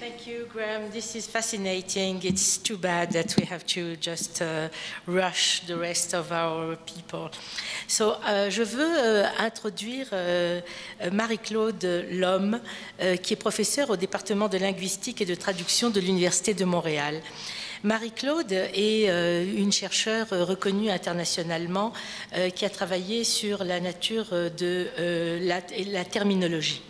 Thank you, Graham. This is fascinating. It's too bad that we have to just rush the rest of our people. So, je veux introduire Marie-Claude Lhomme, qui est professeure au département de linguistique et de traduction de l'Université de Montréal. Marie-Claude est une chercheure reconnue internationalement qui a travaillé sur la nature de la terminologie.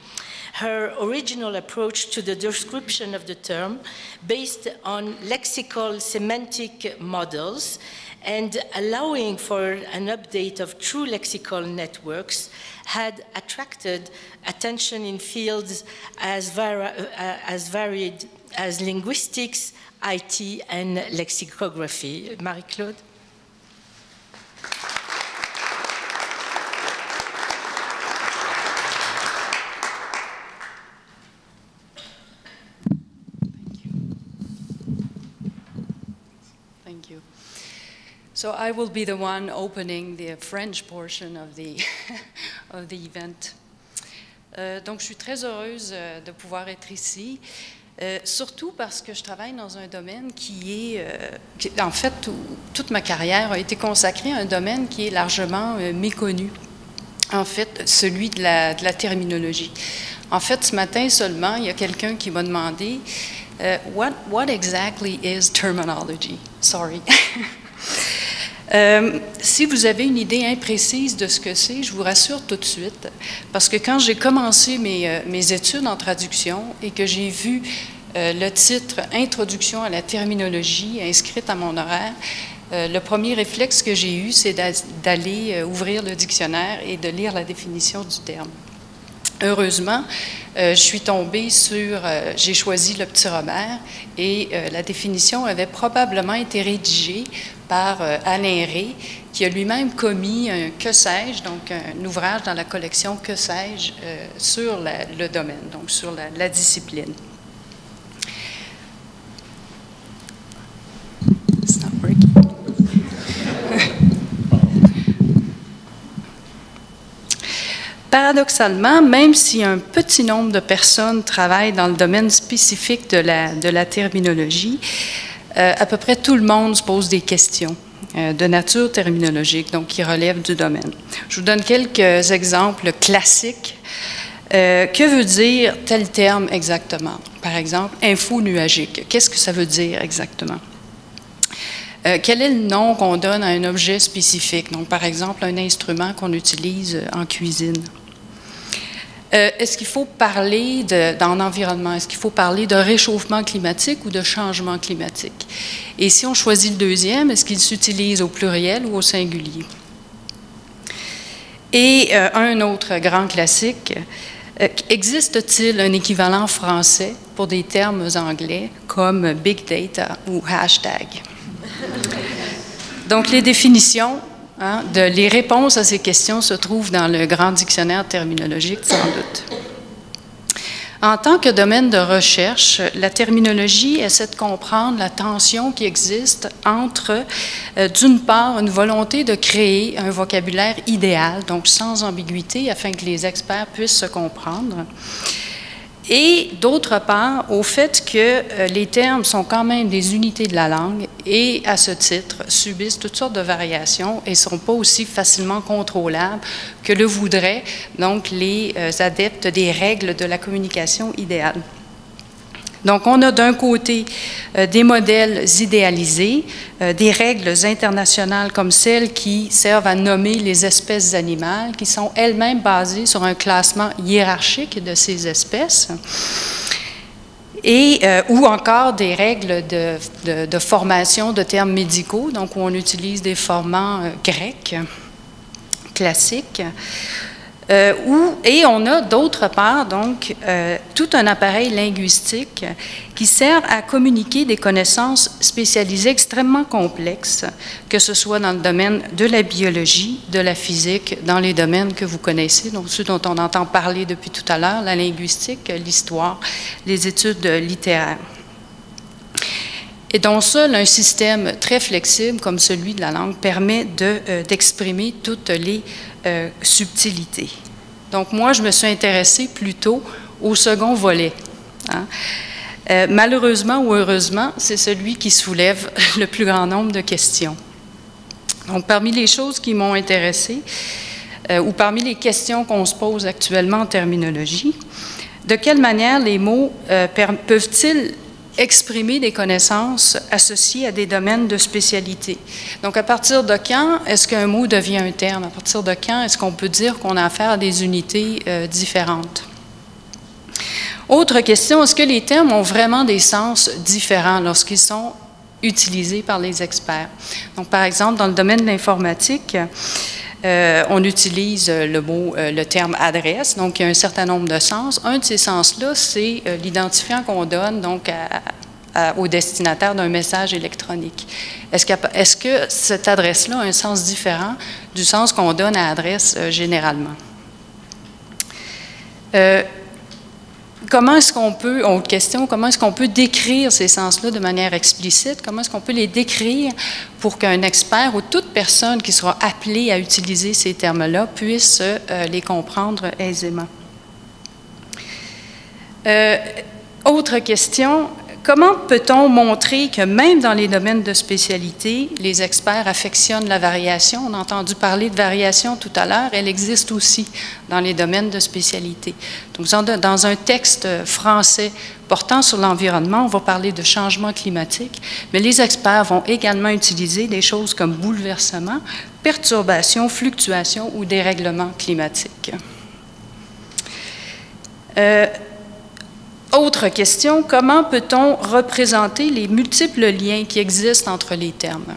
Her original approach to the description of the term, based on lexical semantic models and allowing for an update of true lexical networks, had attracted attention in fields as varied as linguistics, IT, and lexicography. Marie-Claude? So I will be the one opening the French portion of the, of the event. Donc je suis très heureuse de pouvoir être ici, surtout parce que je travaille dans un domaine qui est, en fait, toute ma carrière a été consacrée à un domaine qui est largement méconnu, en fait, celui de la terminologie. En fait, ce matin seulement, il y a quelqu'un qui m'a demandé what exactly is terminology? Sorry. Si vous avez une idée imprécise de ce que c'est, je vous rassure tout de suite, parce que quand j'ai commencé mes études en traduction et que j'ai vu le titre « Introduction à la terminologie » inscrite à mon horaire, le premier réflexe que j'ai eu, c'est d'aller ouvrir le dictionnaire et de lire la définition du terme. Heureusement, je suis tombée sur, j'ai choisi le Petit Robert et la définition avait probablement été rédigée par Alain Rey, qui a lui-même commis un Que sais-je, donc un ouvrage dans la collection Que sais-je sur le domaine, donc sur la discipline. It's not working. Paradoxalement, même si un petit nombre de personnes travaillent dans le domaine spécifique de la terminologie, à peu près tout le monde se pose des questions de nature terminologique, donc qui relèvent du domaine. Je vous donne quelques exemples classiques. Que veut dire tel terme exactement? Par exemple, info nuagique. Qu'est-ce que ça veut dire exactement? Quel est le nom qu'on donne à un objet spécifique? Donc, par exemple, un instrument qu'on utilise en cuisine. Est-ce qu'il faut parler dans l'environnement? Est-ce qu'il faut parler de réchauffement climatique ou de changement climatique? Et si on choisit le deuxième, est-ce qu'il s'utilise au pluriel ou au singulier? Et un autre grand classique, existe-t-il un équivalent français pour des termes anglais comme big data ou hashtag? Donc, les définitions, les réponses à ces questions se trouvent dans le grand dictionnaire terminologique, sans doute. En tant que domaine de recherche, la terminologie essaie de comprendre la tension qui existe entre, d'une part, une volonté de créer un vocabulaire idéal, donc sans ambiguïté, afin que les experts puissent se comprendre, et d'autre part, au fait que les termes sont quand même des unités de la langue et, à ce titre, subissent toutes sortes de variations et ne sont pas aussi facilement contrôlables que le voudraient donc les adeptes des règles de la communication idéale. Donc, on a d'un côté des modèles idéalisés, des règles internationales comme celles qui servent à nommer les espèces animales, qui sont elles-mêmes basées sur un classement hiérarchique de ces espèces, et, ou encore des règles de formation de termes médicaux, donc où on utilise des formants grecs classiques. Et on a d'autre part donc tout un appareil linguistique qui sert à communiquer des connaissances spécialisées extrêmement complexes, que ce soit dans le domaine de la biologie, de la physique, dans les domaines que vous connaissez, donc ceux dont on entend parler depuis tout à l'heure, la linguistique, l'histoire, les études littéraires. Et donc seul un système très flexible comme celui de la langue permet d'exprimer toutes les subtilités. Donc moi, je me suis intéressée plutôt au second volet. Malheureusement ou heureusement, c'est celui qui soulève le plus grand nombre de questions. Donc, parmi les choses qui m'ont intéressée, ou parmi les questions qu'on se pose actuellement en terminologie, de quelle manière les mots peuvent-ils exprimer des connaissances associées à des domaines de spécialité? Donc, à partir de quand est-ce qu'un mot devient un terme? À partir de quand est-ce qu'on peut dire qu'on a affaire à des unités différentes? Autre question, est-ce que les termes ont vraiment des sens différents lorsqu'ils sont utilisés par les experts? Donc, par exemple, dans le domaine de l'informatique, on utilise le terme « adresse », donc il y a un certain nombre de sens. Un de ces sens-là, c'est l'identifiant qu'on donne donc au destinataire d'un message électronique. Est-ce que cette adresse-là a un sens différent du sens qu'on donne à adresse généralement? Comment est-ce qu'on peut, autre question, comment est-ce qu'on peut décrire ces sens-là de manière explicite? Comment est-ce qu'on peut les décrire pour qu'un expert ou toute personne qui sera appelée à utiliser ces termes-là puisse les comprendre aisément? Autre question, comment peut-on montrer que même dans les domaines de spécialité, les experts affectionnent la variation? On a entendu parler de variation tout à l'heure, elle existe aussi dans les domaines de spécialité. Donc, dans un texte français portant sur l'environnement, on va parler de changement climatique, mais les experts vont également utiliser des choses comme bouleversement, perturbation, fluctuation ou dérèglement climatique. Autre question, comment peut-on représenter les multiples liens qui existent entre les termes?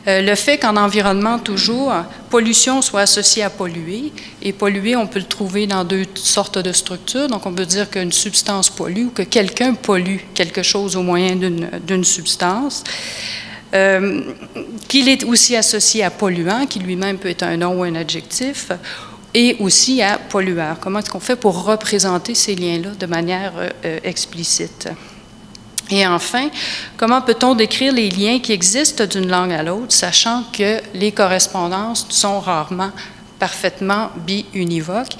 Le fait qu'en environnement, toujours, pollution soit associée à polluer, et polluer, on peut le trouver dans deux sortes de structures. Donc, on peut dire qu'une substance pollue ou que quelqu'un pollue quelque chose au moyen d'une substance. Qu'il est aussi associé à polluant, qui lui-même peut être un nom ou un adjectif, et aussi à pollueur. Comment est-ce qu'on fait pour représenter ces liens-là de manière explicite? Et enfin, comment peut-on décrire les liens qui existent d'une langue à l'autre, sachant que les correspondances sont rarement parfaitement biunivoques,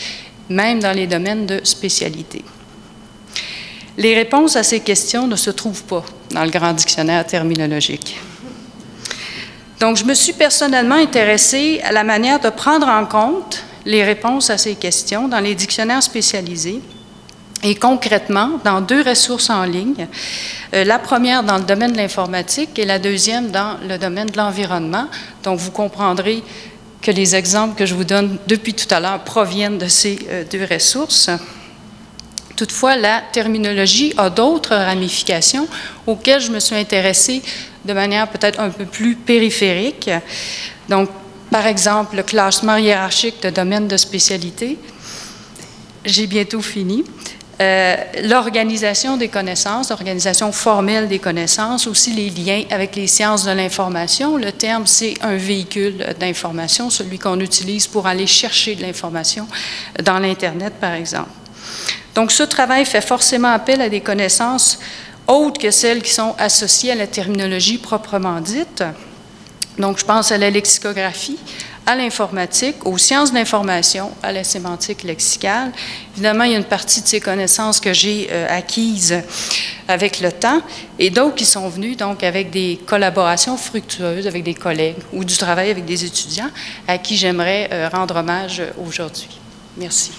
même dans les domaines de spécialité? Les réponses à ces questions ne se trouvent pas dans le grand dictionnaire terminologique. Donc, je me suis personnellement intéressée à la manière de prendre en compte les réponses à ces questions dans les dictionnaires spécialisés et concrètement dans deux ressources en ligne. La première dans le domaine de l'informatique et la deuxième dans le domaine de l'environnement. Donc, vous comprendrez que les exemples que je vous donne depuis tout à l'heure proviennent de ces deux ressources. Toutefois, la terminologie a d'autres ramifications auxquelles je me suis intéressée de manière peut-être un peu plus périphérique. Donc, par exemple, le classement hiérarchique de domaines de spécialité. J'ai bientôt fini. L'organisation des connaissances, l'organisation formelle des connaissances, aussi les liens avec les sciences de l'information. Le terme, c'est un véhicule d'information, celui qu'on utilise pour aller chercher de l'information dans l'Internet, par exemple. Donc, ce travail fait forcément appel à des connaissances autres que celles qui sont associées à la terminologie proprement dite. Donc, je pense à la lexicographie, à l'informatique, aux sciences de l'information, à la sémantique lexicale. Évidemment, il y a une partie de ces connaissances que j'ai acquises avec le temps et d'autres qui sont venues donc avec des collaborations fructueuses avec des collègues ou du travail avec des étudiants à qui j'aimerais rendre hommage aujourd'hui. Merci.